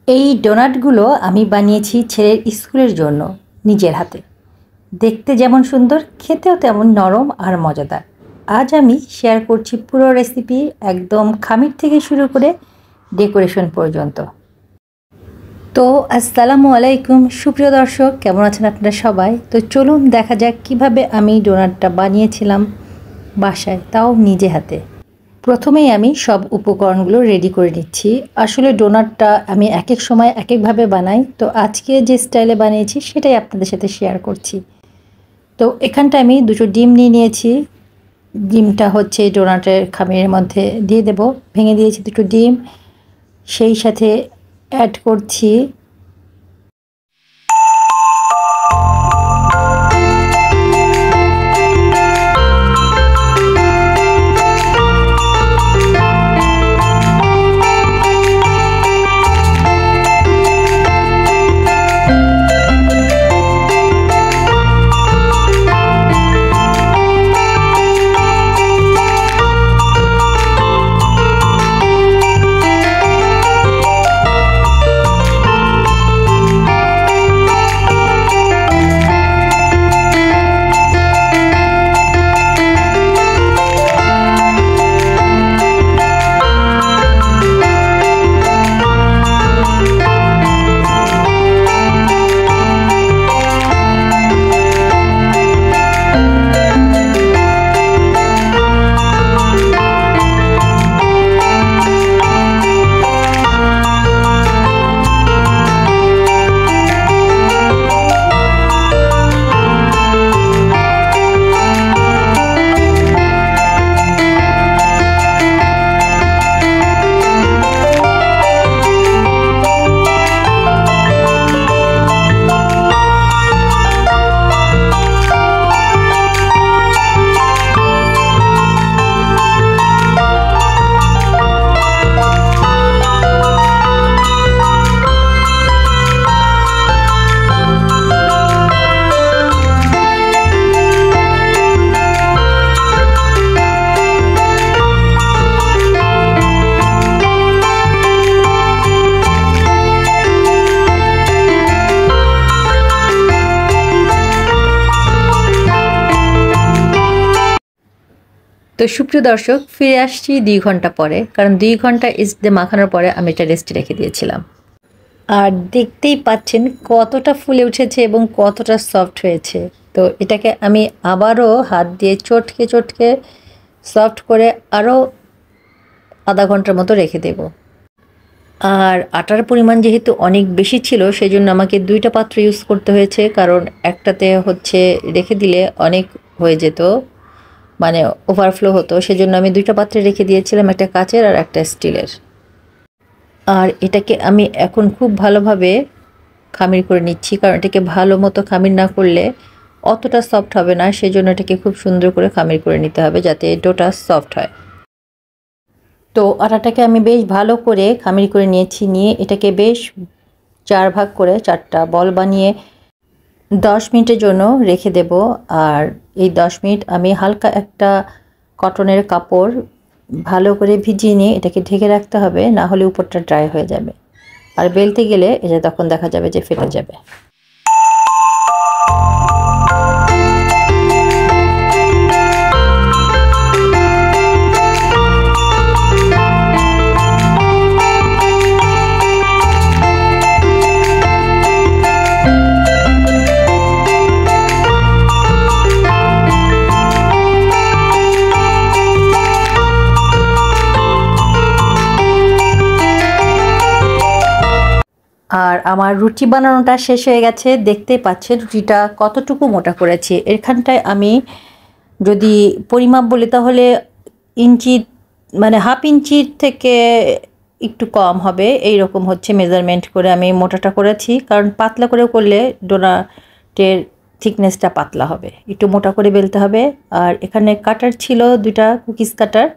এই ডোনাটগুলো আমি বানিয়েছি ছেলের স্কুলের জন্য নিজের হাতে। দেখতে যেমন সুন্দর, খেতেও তেমন নরম আর মজাদার। আজ আমি শেয়ার করছি পুরো রেসিপি, একদম খামির থেকে শুরু করে ডেকোরেশন পর্যন্ত। তো আসসালামু আলাইকুম সুপ্রিয় দর্শক, কেমন আছেন আপনারা সবাই? তো চলুন দেখা যাক কিভাবে আমি ডোনাটটা বানিয়েছিলাম বাসায়, তাও নিজে হাতে। প্রথমেই আমি সব উপকরণগুলো রেডি করে নিচ্ছি। আসলে ডোনাটটা আমি এক এক সময় এক একভাবে বানাই, তো আজকে যে স্টাইলে বানিয়েছি সেটাই আপনাদের সাথে শেয়ার করছি। তো এখানটা আমি দুটো ডিম নিয়ে নিয়েছি। ডিমটা হচ্ছে ডোনাটের খামিরের মধ্যে দিয়ে দেব। ভেঙে দিয়েছি দুটো ডিম, সেই সাথে অ্যাড করছি তো সুপ্রিয় দর্শক, ফিরে আসছি 2 ঘন্টা পরে, কারণ 2 ঘন্টা ইস্টে মাখানোর পরে আমি এটা রেস্টে রেখে দিয়েছিলাম। আর দেখতেই পাচ্ছেন কতটা ফুলে উঠেছে এবং কতটা সফট হয়েছে। তো এটাকে আমি আবারও হাত দিয়ে চটকে চটকে সফট করে আরও আধা ঘন্টার মতো রেখে দেব। আর আটার পরিমাণ যেহেতু অনেক বেশি ছিল, সেই জন্য আমাকে 2টা পাত্র ইউজ করতে হয়েছে, কারণ একটাতে হচ্ছে রেখে দিলে অনেক হয়ে যেত, মানে ওভারফ্লো হতো। সেজন্য আমি 2টা পাত্রে রেখে দিয়েছিলাম, একটা কাচের আর একটা স্টিলের। আর এটাকে আমি এখন খুব ভালোভাবে খামির করে নিচ্ছি, কারণ এটাকে ভালো মতো খামির না করলে অতটা সফট হবে না। সেজন্য এটাকে খুব সুন্দর করে খামির করে নিতে হবে যাতে ডোটা সফট হয়। তো আটাটাকে আমি বেশ ভালো করে খামির করে নিয়েছি। নিয়ে এটাকে বেশ 4 ভাগ করে 4টা বল বানিয়ে 10 মিনিটের জন্য রেখে দেব। আর এই 10 মিনিট আমি হালকা একটা কটনের কাপড় ভালো করে ভিজিয়ে নিয়ে এটাকে ঢেকে রাখতে হবে, না হলে উপরটা ড্রাই হয়ে যাবে। আর বেলতে গেলে এটা তখন দেখা যাবে যে ফেটে যাবে। আর আমার রুটি বানানোটা শেষ হয়ে গেছে। দেখতেই পাচ্ছেন রুটিটা কতটুকু মোটা করেছি। এখানটায় আমি যদি পরিমাপ বলি তাহলে ইঞ্চি, মানে হাফ ইঞ্চির থেকে একটু কম হবে, এই রকম হচ্ছে মেজারমেন্ট করে আমি মোটাটা করেছি। কারণ পাতলা করে করলে ডোনাটের থিকনেসটা পাতলা হবে, একটু মোটা করে বেলতে হবে। আর এখানে কাটার ছিল 2টা কুকিজ কাটার।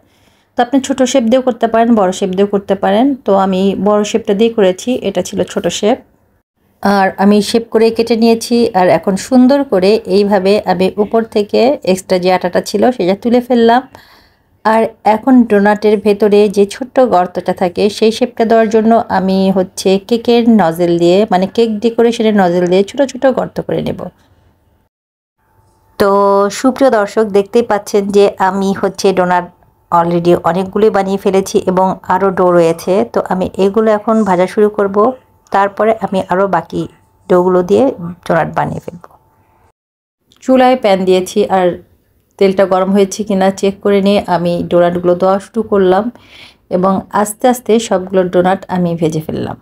তো আপনি ছোটো শেপ দিয়েও করতে পারেন, বড় শেপ দিয়েও করতে পারেন। তো আমি বড় শেপটা দিয়ে করেছি, এটা ছিল ছোট শেপ। আর আমি শেপ করে কেটে নিয়েছি। আর এখন সুন্দর করে এইভাবে আমি উপর থেকে এক্সট্রা যে আটাটা ছিল সেটা তুলে ফেললাম। আর এখন ডোনাটের ভেতরে যে ছোট্ট গর্তটা থাকে সেই শেপটা দেওয়ার জন্য আমি হচ্ছে কেকের নজেল দিয়ে মানে কেক ডেকোরেশনের নজেল দিয়ে ছোট ছোট গর্ত করে নেব। তো সুপ্রিয় দর্শক, দেখতেই পাচ্ছেন যে আমি হচ্ছে ডোনাট অলরেডি অনেকগুলোই বানিয়ে ফেলেছি এবং আরও ডো রয়েছে। তো আমি এগুলো এখন ভাজা শুরু করব, তারপরে আমি আরও বাকি ডোগুলো দিয়ে ডোনাট বানিয়ে ফেলব। চুলায় প্যান দিয়েছি আর তেলটা গরম হয়েছে কিনা চেক করে নিয়ে আমি ডোনাটগুলো দেওয়া শুরু করলাম এবং আস্তে আস্তে সবগুলো ডোনাট আমি ভেজে ফেললাম।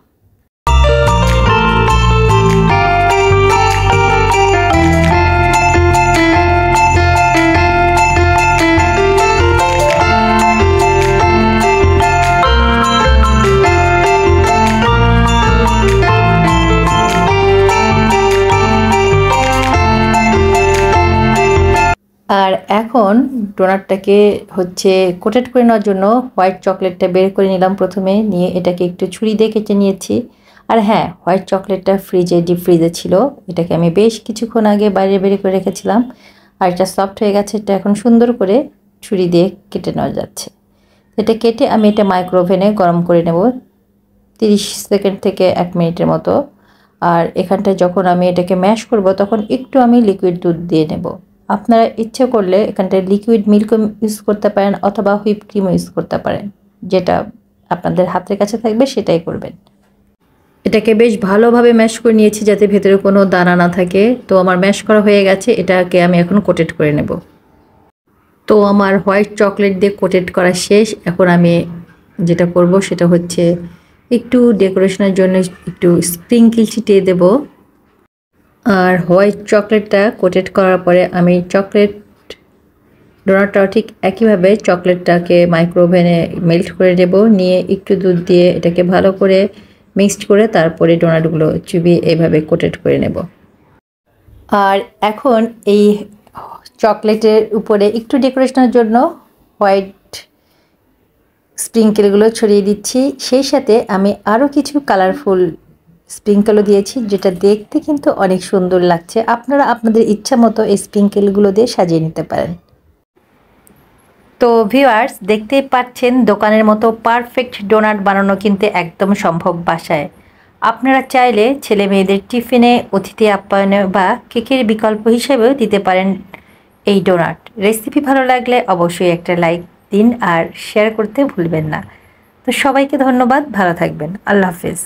আর এখন ডোনাটটাকে হচ্ছে কোটেড করে নেওয়ার জন্য হোয়াইট চকলেটটা বের করে নিলাম প্রথমে, নিয়ে এটাকে একটু ছুরি দিয়ে কেটে নিয়েছি। আর হ্যাঁ, হোয়াইট চকলেটটা ডিপ ফ্রিজে ছিল, এটাকে আমি বেশ কিছুক্ষণ আগে বাইরে বের করে রেখেছিলাম। আর এটা সফট হয়ে গেছে, এটা এখন সুন্দর করে ছুরি দিয়ে কেটে নেওয়া যাচ্ছে। এটা কেটে আমি এটা মাইক্রোওভেনে গরম করে নেব 30 সেকেন্ড থেকে 1 মিনিটের মতো। আর এখানটায় যখন আমি এটাকে ম্যাশ করব তখন একটু আমি লিকুইড দুধ দিয়ে নেব। আপনারা ইচ্ছে করলে এখানটায় লিকুইড মিল্কও ইউজ করতে পারেন অথবা হুইপ ক্রিমও ইউজ করতে পারেন, যেটা আপনাদের হাতের কাছে থাকবে সেটাই করবেন। এটাকে বেশ ভালোভাবে ম্যাশ করে নিয়েছি যাতে ভেতরে কোনো দানা না থাকে। তো আমার ম্যাশ করা হয়ে গেছে, এটাকে আমি এখন কোটেড করে নেব। তো আমার হোয়াইট চকলেট দিয়ে কোটেড করা শেষ। এখন আমি যেটা করব সেটা হচ্ছে একটু ডেকোরেশনের জন্য একটু স্প্রিঙ্কেল ছিটিয়ে দেব। আর হোয়াইট চকলেটটা কোটেড করার পরে আমি চকলেট ডোনাটটাও ঠিক একইভাবে চকলেটটাকে মাইক্রোওভেনে মেল্ট করে নেব, নিয়ে একটু দুধ দিয়ে এটাকে ভালো করে মিক্সড করে তারপরে ডোনাটগুলো চুবিয়ে এইভাবে কোটেড করে নেব। আর এখন এই চকলেটের উপরে একটু ডেকোরেশনের জন্য হোয়াইট স্প্রিঙ্কেলগুলো ছড়িয়ে দিচ্ছি। সেই সাথে আমি আরও কিছু কালারফুল স্প্রিঙ্কেলও দিয়েছি, যেটা দেখতে কিন্তু অনেক সুন্দর লাগছে। আপনারা আপনাদের ইচ্ছা মতো এই স্প্রিঙ্কেলগুলো দিয়ে সাজিয়ে নিতে পারেন। তো ভিউয়ার্স, দেখতেই পাচ্ছেন দোকানের মতো পারফেক্ট ডোনাট বানানো কিন্তু একদম সম্ভব বাসায়। আপনারা চাইলে ছেলে মেয়েদের টিফিনে, অতিথি আপ্যায়নে বা কেকের বিকল্প হিসেবেও দিতে পারেন এই ডোনাট। রেসিপি ভালো লাগলে অবশ্যই একটা লাইক দিন আর শেয়ার করতে ভুলবেন না। তো সবাইকে ধন্যবাদ, ভালো থাকবেন, আল্লাহ হাফেজ।